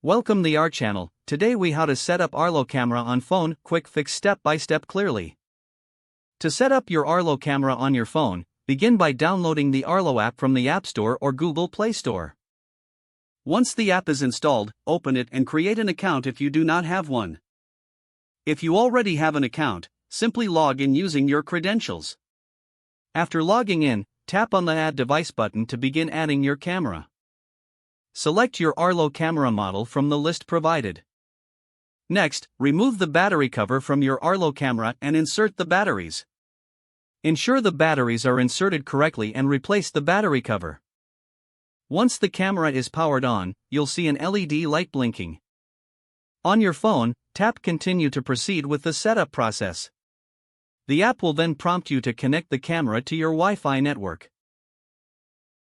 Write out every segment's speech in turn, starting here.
Welcome the our channel. Today we how to set up Arlo camera on phone, quick fix step by step clearly. To set up your Arlo camera on your phone, begin by downloading the Arlo app from the App Store or Google Play Store. Once the app is installed, open it and create an account if you do not have one. If you already have an account, simply log in using your credentials. After logging in, tap on the Add Device button to begin adding your camera. Select your Arlo camera model from the list provided. Next, remove the battery cover from your Arlo camera and insert the batteries. Ensure the batteries are inserted correctly and replace the battery cover. Once the camera is powered on, you'll see an LED light blinking. On your phone, tap Continue to proceed with the setup process. The app will then prompt you to connect the camera to your Wi-Fi network.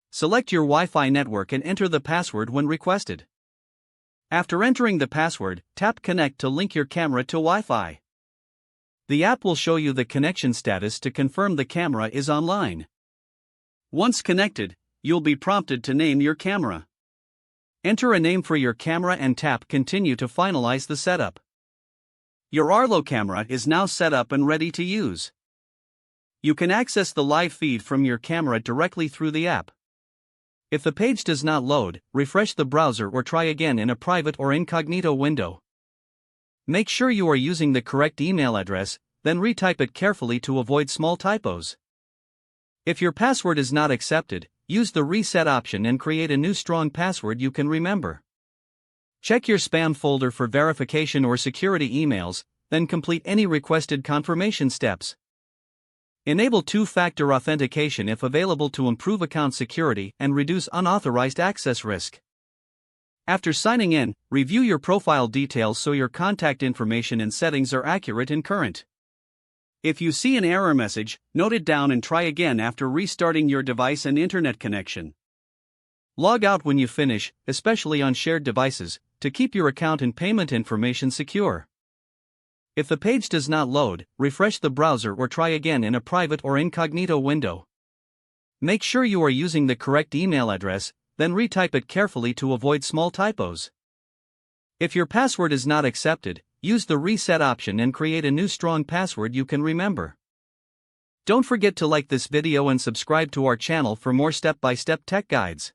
Select your Wi-Fi network and enter the password when requested. After entering the password, tap Connect to link your camera to Wi-Fi. The app will show you the connection status to confirm the camera is online. Once connected, you'll be prompted to name your camera. Enter a name for your camera and tap Continue to finalize the setup. Your Arlo camera is now set up and ready to use. You can access the live feed from your camera directly through the app. If the page does not load, refresh the browser or try again in a private or incognito window. Make sure you are using the correct email address, then retype it carefully to avoid small typos. If your password is not accepted, use the reset option and create a new strong password you can remember. Check your spam folder for verification or security emails, then complete any requested confirmation steps. Enable two-factor authentication if available to improve account security and reduce unauthorized access risk. After signing in, review your profile details so your contact information and settings are accurate and current. If you see an error message, note it down and try again after restarting your device and internet connection. Log out when you finish, especially on shared devices, to keep your account and payment information secure. If the page does not load, refresh the browser or try again in a private or incognito window. Make sure you are using the correct email address, then retype it carefully to avoid small typos. If your password is not accepted, use the reset option and create a new strong password you can remember. Don't forget to like this video and subscribe to our channel for more step-by-step tech guides.